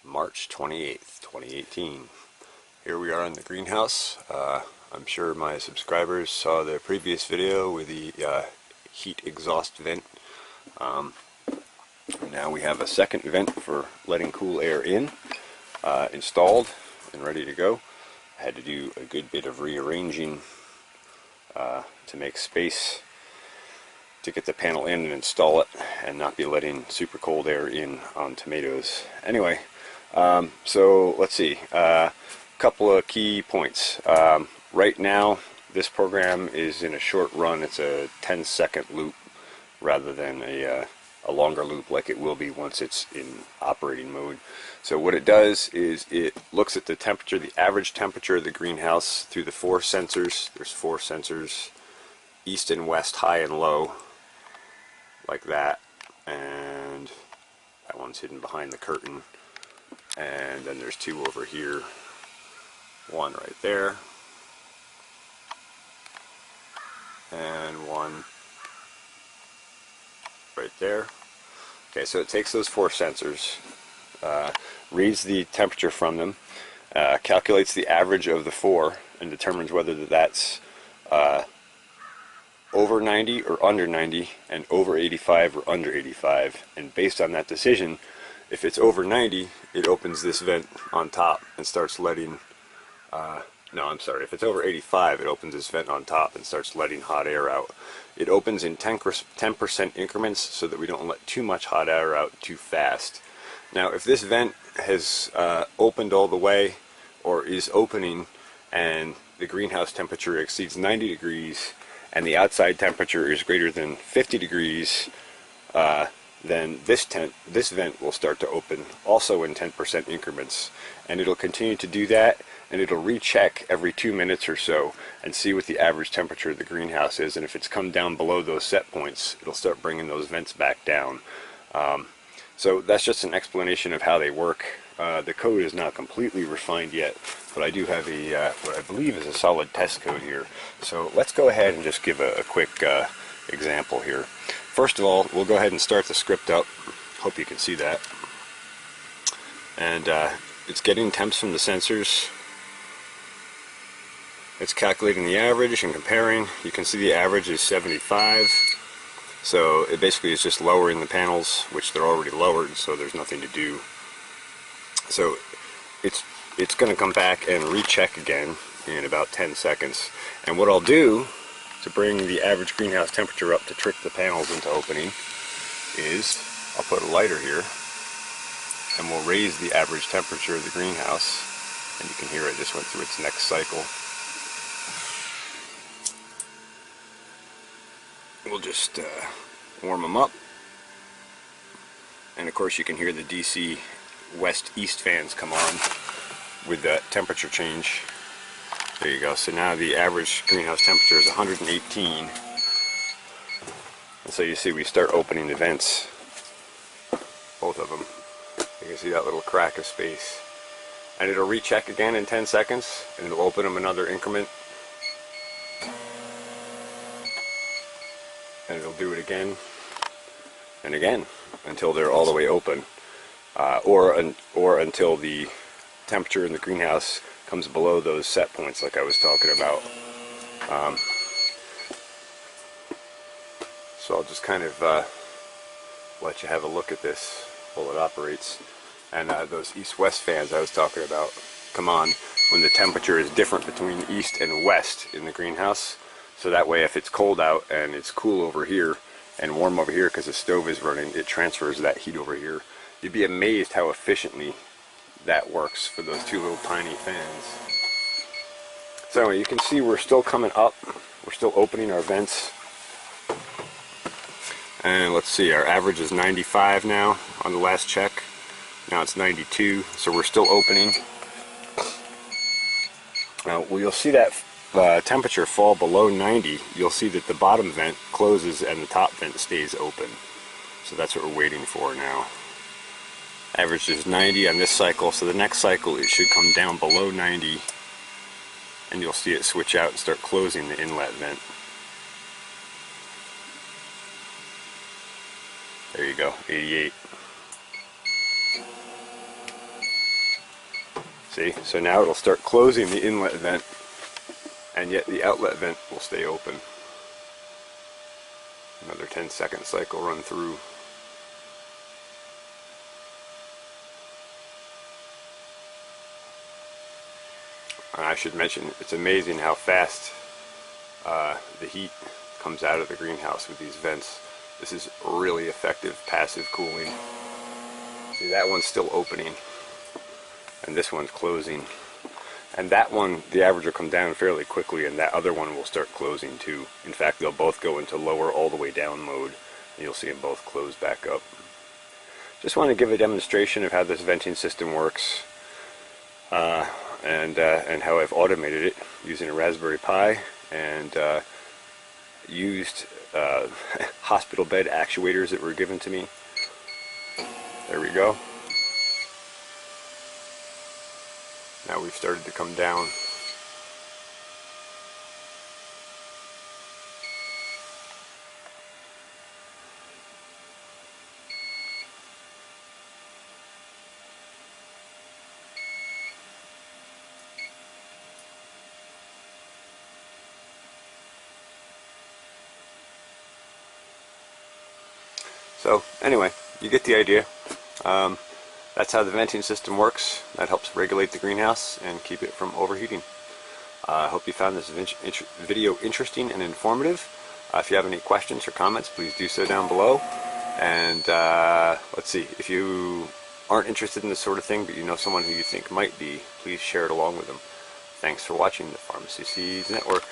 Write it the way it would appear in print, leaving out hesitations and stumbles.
March 28th, 2018. Here we are in the greenhouse. I'm sure my subscribers saw the previous video with the heat exhaust vent. Now we have a second vent for letting cool air in, installed and ready to go. I had to do a good bit of rearranging to make space to get the panel in and install it and not be letting super cold air in on tomatoes. Anyway, so let's see, a couple of key points. Right now this program is in a short run. It's a 10-second loop rather than a longer loop like it will be once it's in operating mode. So what it does is it looks at the temperature, the average temperature of the greenhouse through the four sensors. There's four sensors, east and west, high and low, like that, and that one's hidden behind the curtain, and then there's two over here, one right there, and one right there. Okay, so it takes those four sensors, reads the temperature from them, calculates the average of the four, and determines whether that's over 90 or under 90, and over 85 or under 85. And based on that decision, if it's over 90, it opens this vent on top and starts letting, no, I'm sorry, if it's over 85, it opens this vent on top and starts letting hot air out. It opens in 10% increments so that we don't let too much hot air out too fast. Now, if this vent has opened all the way, or is opening, and the greenhouse temperature exceeds 90 degrees, and the outside temperature is greater than 50 degrees, then this vent will start to open also in 10% increments. And it'll continue to do that, and it'll recheck every 2 minutes or so and see what the average temperature of the greenhouse is. And if it's come down below those set points, it'll start bringing those vents back down. So that's just an explanation of how they work. The code is not completely refined yet, but I do have a what I believe is a solid test code here. So let's go ahead and just give a quick example here. First of all, we'll go ahead and start the script up. Hope you can see that. And it's getting temps from the sensors. It's calculating the average and comparing. You can see the average is 75. So it basically is just lowering the panels, which they're already lowered, so there's nothing to do. So it's going to come back and recheck again in about 10 seconds. And what I'll do to bring the average greenhouse temperature up to trick the panels into opening is I'll put a lighter here, and we'll raise the average temperature of the greenhouse. And you can hear it just went through its next cycle. We'll just warm them up. And of course you can hear the DC west-east fans come on with that temperature change. There you go. So now the average greenhouse temperature is 118. And so you see we start opening the vents, both of them. You can see that little crack of space. And it'll recheck again in 10 seconds, and it'll open them another increment. And it'll do it again and again until they're all the way open, or until the temperature in the greenhouse comes below those set points like I was talking about. So I'll just kind of let you have a look at this while it operates. And those east-west fans I was talking about come on when the temperature is different between east and west in the greenhouse. So that way, if it's cold out and it's cool over here and warm over here because the stove is running, it transfers that heat over here. You'd be amazed how efficiently that works for those two little tiny fans. So anyway, you can see we're still coming up. We're still opening our vents. And let's see, our average is 95 now on the last check. Now it's 92, so we're still opening. Now, you'll see that temperature fall below 90, you'll see that the bottom vent closes and the top vent stays open. So that's what we're waiting for now. Average is 90 on this cycle, so the next cycle it should come down below 90, and you'll see it switch out and start closing the inlet vent. There you go, 88. See, so now it'll start closing the inlet vent, and yet the outlet vent will stay open. Another 10-second cycle run through. And I should mention, it's amazing how fast the heat comes out of the greenhouse with these vents. This is really effective passive cooling. See, that one's still opening, and this one's closing. And that one, the average will come down fairly quickly, and that other one will start closing too. In fact, they'll both go into lower all the way down mode, and you'll see them both close back up. Just want to give a demonstration of how this venting system works, and how I've automated it using a Raspberry Pi, and used hospital bed actuators that were given to me. There we go. Now we've started to come down. So anyway, you get the idea. That's how the venting system works. That helps regulate the greenhouse and keep it from overheating. I hope you found this video interesting and informative. If you have any questions or comments, please do so down below. And let's see, if you aren't interested in this sort of thing, but you know someone who you think might be, please share it along with them. Thanks for watching the Farmacy Seeds Network.